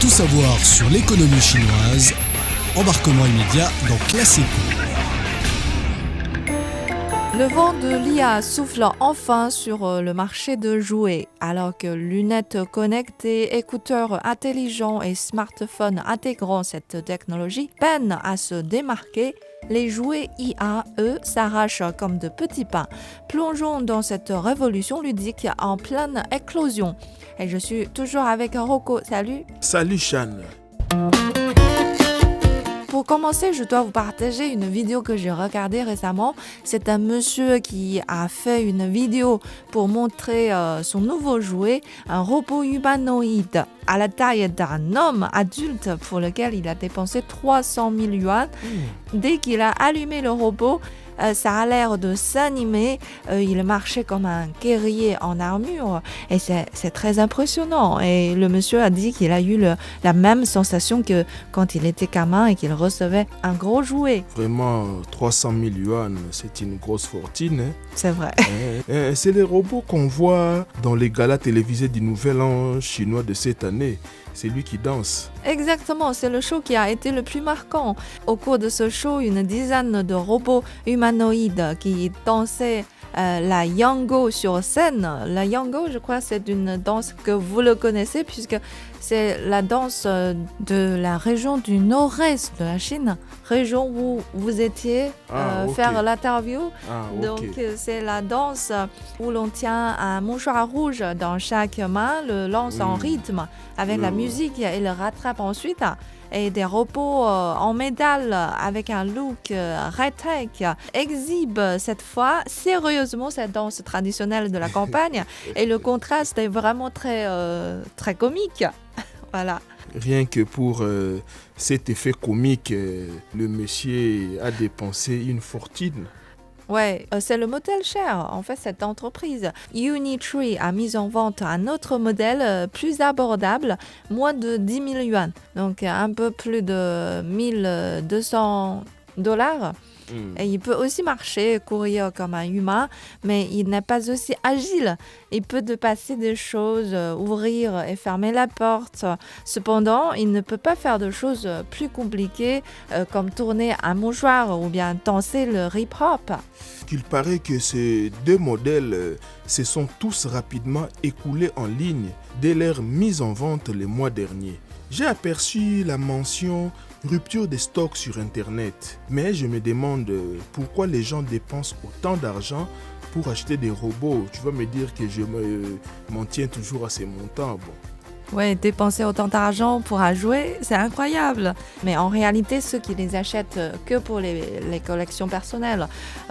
Tout savoir sur l'économie chinoise, embarquement immédiat dans Classe Éco. Le vent de l'IA souffle enfin sur le marché de jouets, alors que lunettes connectées, écouteurs intelligents et smartphones intégrant cette technologie peinent à se démarquer. Les jouets IA, eux, s'arrachent comme de petits pains. Plongeons dans cette révolution ludique en pleine éclosion. Et je suis toujours avec Rocco. Salut. Salut Chan. Pour commencer, je dois vous partager une vidéo que j'ai regardée récemment. C'est un monsieur qui a fait une vidéo pour montrer son nouveau jouet, un robot humanoïde à la taille d'un homme adulte pour lequel il a dépensé 300 000 yuan. Dès qu'il a allumé le robot, ça a l'air de s'animer. Il marchait comme un guerrier en armure et c'est très impressionnant. Et le monsieur a dit qu'il a eu la même sensation que quand il était gamin et qu'il recevait un gros jouet. Vraiment, 300 000 yuan, c'est une grosse fortune. Hein? C'est vrai. C'est les robots qu'on voit dans les galas télévisés du Nouvel An chinois de cette année. C'est lui qui danse. Exactement, c'est le show qui a été le plus marquant. Au cours de ce show, une dizaine de robots humanoïdes qui dansaient la Yango sur scène. La Yango, je crois, c'est une danse que vous le connaissez puisque c'est la danse de la région du nord-est de la Chine, région où vous étiez faire l'interview. Donc, c'est la danse où l'on tient un mouchoir rouge dans chaque main, le lance en rythme avec la musique et le rattrape ensuite. Et des robots en métal avec un look high-tech exhibent cette fois sérieusement cette danse traditionnelle de la campagne. Et le contraste est vraiment très comique. Voilà. Rien que pour cet effet comique, le monsieur a dépensé une fortune. Ouais, c'est le modèle cher. En fait, cette entreprise Unitree a mis en vente un autre modèle plus abordable, moins de 10 000 yuan. Donc, un peu plus de 1200 $. Et il peut aussi marcher, courir comme un humain, mais il n'est pas aussi agile. Il peut dépasser des choses, ouvrir et fermer la porte. Cependant, il ne peut pas faire de choses plus compliquées comme tourner un mouchoir ou bien danser le hip-hop. Il paraît que ces deux modèles se sont tous rapidement écoulés en ligne dès leur mise en vente le mois dernier. J'ai aperçu la mention rupture des stocks sur Internet. Mais je me demande pourquoi les gens dépensent autant d'argent pour acheter des robots. Tu vas me dire que je m'en tiens toujours à ces montants. Bon. Ouais, dépenser autant d'argent pour un jouet, c'est incroyable. Mais en réalité, ceux qui les achètent que pour les collections personnelles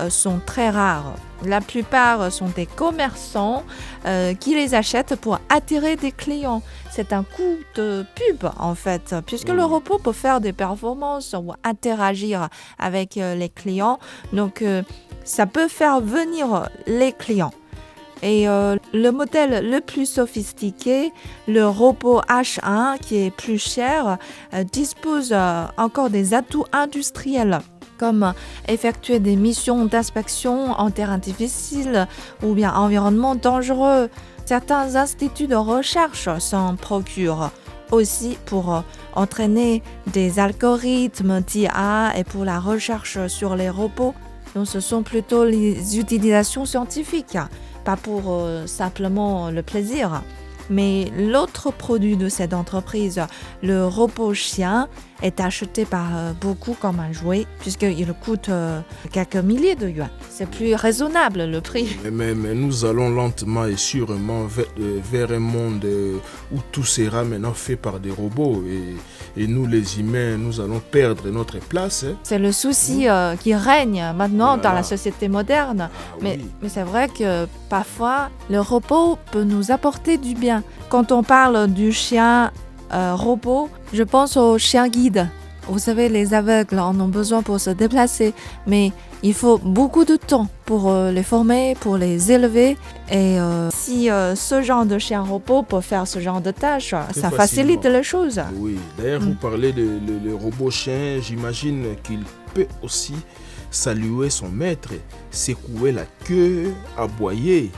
sont très rares. La plupart sont des commerçants qui les achètent pour attirer des clients. C'est un coup de pub en fait, puisque le robot peut faire des performances ou interagir avec les clients. Donc, ça peut faire venir les clients. Et le modèle le plus sophistiqué, le robot H1, qui est plus cher, dispose encore des atouts industriels, comme effectuer des missions d'inspection en terrain difficile ou bien environnement dangereux. Certains instituts de recherche s'en procurent aussi pour entraîner des algorithmes d'IA et pour la recherche sur les robots. Donc, ce sont plutôt les utilisations scientifiques, pas pour simplement le plaisir. Mais l'autre produit de cette entreprise, le robot chien, est acheté par beaucoup comme un jouet, puisqu'il coûte quelques milliers de yuan. C'est plus raisonnable le prix. Mais nous allons lentement et sûrement vers un monde où tout sera maintenant fait par des robots. Et nous, les humains, nous allons perdre notre place. C'est le souci qui règne maintenant dans la société moderne. Mais c'est vrai que parfois, le robot peut nous apporter du bien. Quand on parle du chien robot, je pense aux chiens guides. Vous savez, les aveugles en ont besoin pour se déplacer, mais il faut beaucoup de temps pour les former, pour les élever. Et si ce genre de chien robot peut faire ce genre de tâches, ça facilite les choses. Oui, d'ailleurs, vous parlez de le robot chien, j'imagine qu'il peut aussi saluer son maître, secouer la queue, aboyer.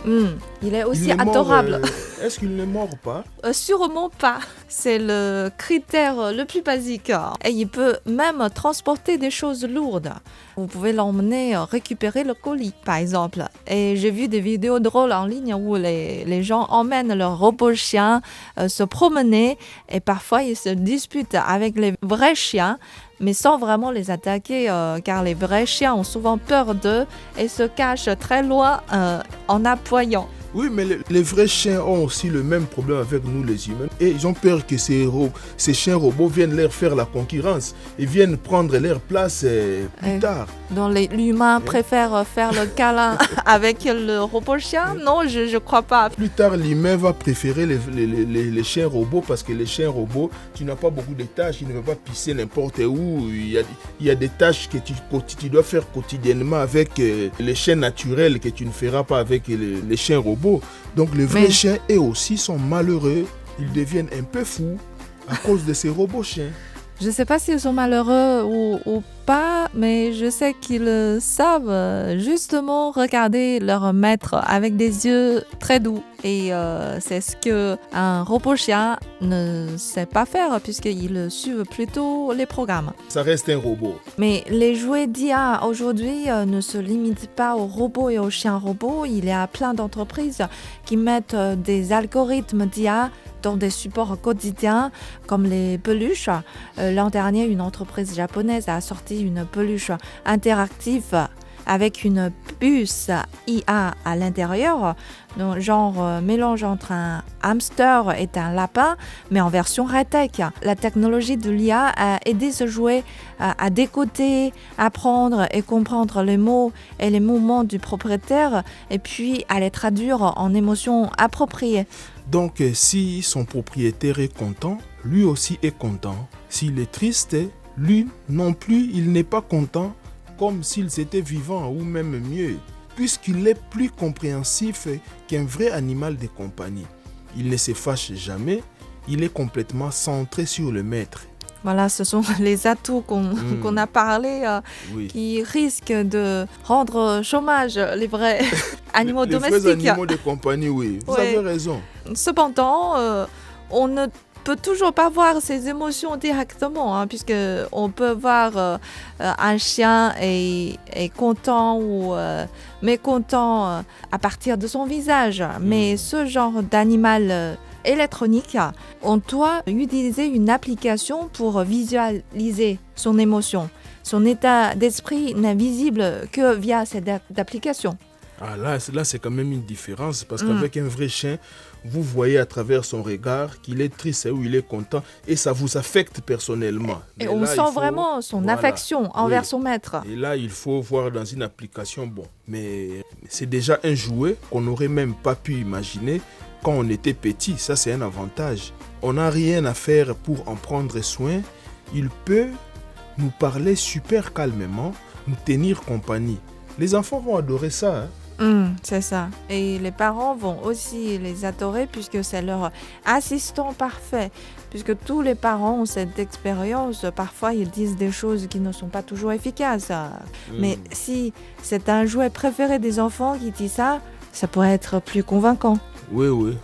Il est aussi adorable. Est-ce qu'il ne mord pas? Sûrement pas. C'est le critère le plus basique. Et il peut même transporter des choses lourdes. Vous pouvez l'emmener récupérer le colis, par exemple. Et j'ai vu des vidéos drôles en ligne où les gens emmènent leur robot chien se promener et parfois ils se disputent avec les vrais chiens, mais sans vraiment les attaquer, car les vrais chiens ont souvent peur d'eux et se cachent très loin en aboyant. Oui, mais les vrais chiens ont aussi le même problème avec nous les humains. Et ils ont peur que ces chiens robots viennent leur faire la concurrence. Ils viennent prendre leur place plus tard. Donc l'humain préfère faire le câlin avec le robot chien? Non, je ne crois pas. Plus tard, l'humain va préférer les chiens robots parce que les chiens robots, tu n'as pas beaucoup de tâches. Ils ne peuvent pas pisser n'importe où. Il y a des tâches que tu dois faire quotidiennement avec les chiens naturels que tu ne feras pas avec les chiens robots. Donc les vrais chiens, eux aussi, sont malheureux. Ils deviennent un peu fous à cause de ces robots chiens. Je ne sais pas s'ils sont malheureux ou pas, mais je sais qu'ils savent justement regarder leur maître avec des yeux très doux. Et c'est ce qu'un robot chien ne sait pas faire puisqu'ils suivent plutôt les programmes. Ça reste un robot. Mais les jouets d'IA aujourd'hui ne se limitent pas aux robots et aux chiens robots. Il y a plein d'entreprises qui mettent des algorithmes d'IA dans des supports quotidiens comme les peluches. L'an dernier, une entreprise japonaise a sorti une peluche interactive avec une puce IA à l'intérieur, donc genre mélange entre un hamster et un lapin, mais en version high-tech. La technologie de l'IA a aidé ce jouet à décoder, apprendre et comprendre les mots et les mouvements du propriétaire, et puis à les traduire en émotions appropriées. Donc, si son propriétaire est content, lui aussi est content. S'il est triste, lui non plus, il n'est pas content, comme s'il était vivant ou même mieux, puisqu'il est plus compréhensif qu'un vrai animal de compagnie. Il ne se fâche jamais, il est complètement centré sur le maître. Voilà, ce sont les atouts qu'on a parlé qui risquent de rendre chômage les vrais animaux domestiques. Les vrais animaux de compagnie, oui. Vous avez raison. Cependant, on ne peut toujours pas voir ses émotions directement, puisqu'on peut voir un chien est content ou mécontent à partir de son visage. Mais ce genre d'animal électronique, on doit utiliser une application pour visualiser son émotion. Son état d'esprit n'est visible que via cette application. Ah là, c'est quand même une différence parce qu'avec un vrai chien, vous voyez à travers son regard qu'il est triste ou il est content et ça vous affecte personnellement. Et on sent vraiment son affection envers son maître. Et là, il faut voir dans une application, mais c'est déjà un jouet qu'on n'aurait même pas pu imaginer quand on était petit. Ça, c'est un avantage. On n'a rien à faire pour en prendre soin. Il peut nous parler super calmement, nous tenir compagnie. Les enfants vont adorer ça. C'est ça. Et les parents vont aussi les adorer puisque c'est leur assistant parfait. Puisque tous les parents ont cette expérience. Parfois, ils disent des choses qui ne sont pas toujours efficaces. Mais si c'est un jouet préféré des enfants qui dit ça, ça pourrait être plus convaincant. Oui,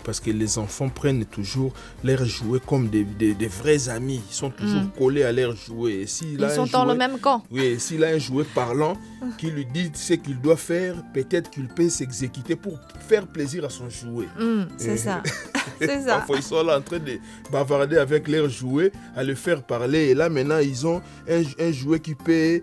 parce que les enfants prennent toujours leurs jouets comme des vrais amis. Ils sont toujours collés à leurs jouets. Ils sont dans le même camp. Oui, s'il a un jouet parlant qui lui dit ce qu'il doit faire, peut-être qu'il peut s'exécuter pour faire plaisir à son jouet. C'est ça. C'est ça. Parfois, ils sont là en train de bavarder avec leurs jouets, à le faire parler. Et là, maintenant, ils ont un jouet qui peut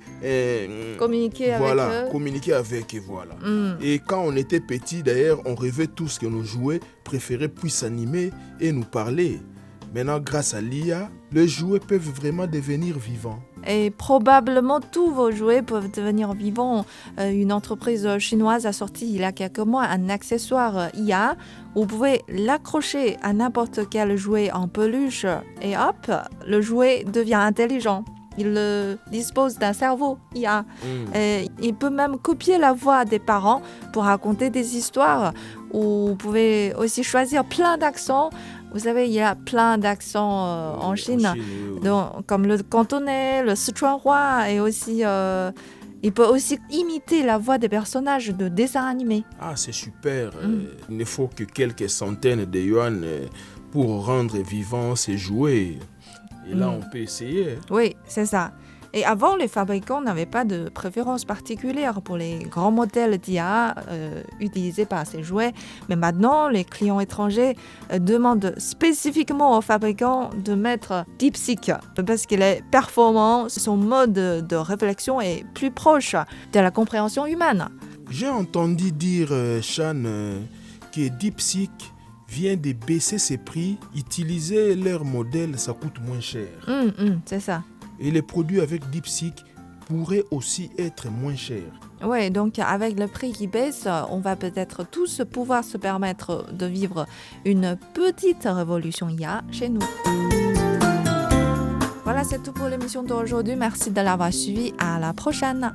communiquer avec eux. Communiquer avec, et voilà. Et quand on était petit, d'ailleurs, on rêvait tous que nos jouets préférés puissent s'animer et nous parler. Maintenant, grâce à l'IA, les jouets peuvent vraiment devenir vivants. Et probablement tous vos jouets peuvent devenir vivants. Une entreprise chinoise a sorti il y a quelques mois un accessoire IA. Vous pouvez l'accrocher à n'importe quel jouet en peluche et hop, le jouet devient intelligent. Il dispose d'un cerveau IA. Et il peut même copier la voix des parents pour raconter des histoires. Ou vous pouvez aussi choisir plein d'accents. Vous savez, il y a plein d'accents en Chine, donc, comme le cantonais, le sichuanhua et aussi Il peut aussi imiter la voix des personnages de dessins animés. Ah, c'est super. Il ne faut que quelques centaines de yuan pour rendre vivant ces jouets. Et là, on peut essayer. Oui, c'est ça. Et avant, les fabricants n'avaient pas de préférence particulière pour les grands modèles d'IA utilisés par ces jouets. Mais maintenant, les clients étrangers demandent spécifiquement aux fabricants de mettre DeepSeek parce qu'il est performant, son mode de réflexion est plus proche de la compréhension humaine. J'ai entendu dire, Chan, que DeepSeek vient de baisser ses prix. Utiliser leur modèle, ça coûte moins cher. C'est ça. Et les produits avec DeepSeek pourraient aussi être moins chers. Oui, donc avec le prix qui baisse, on va peut-être tous pouvoir se permettre de vivre une petite révolution IA chez nous. Voilà, c'est tout pour l'émission d'aujourd'hui. Merci de l'avoir suivi. À la prochaine.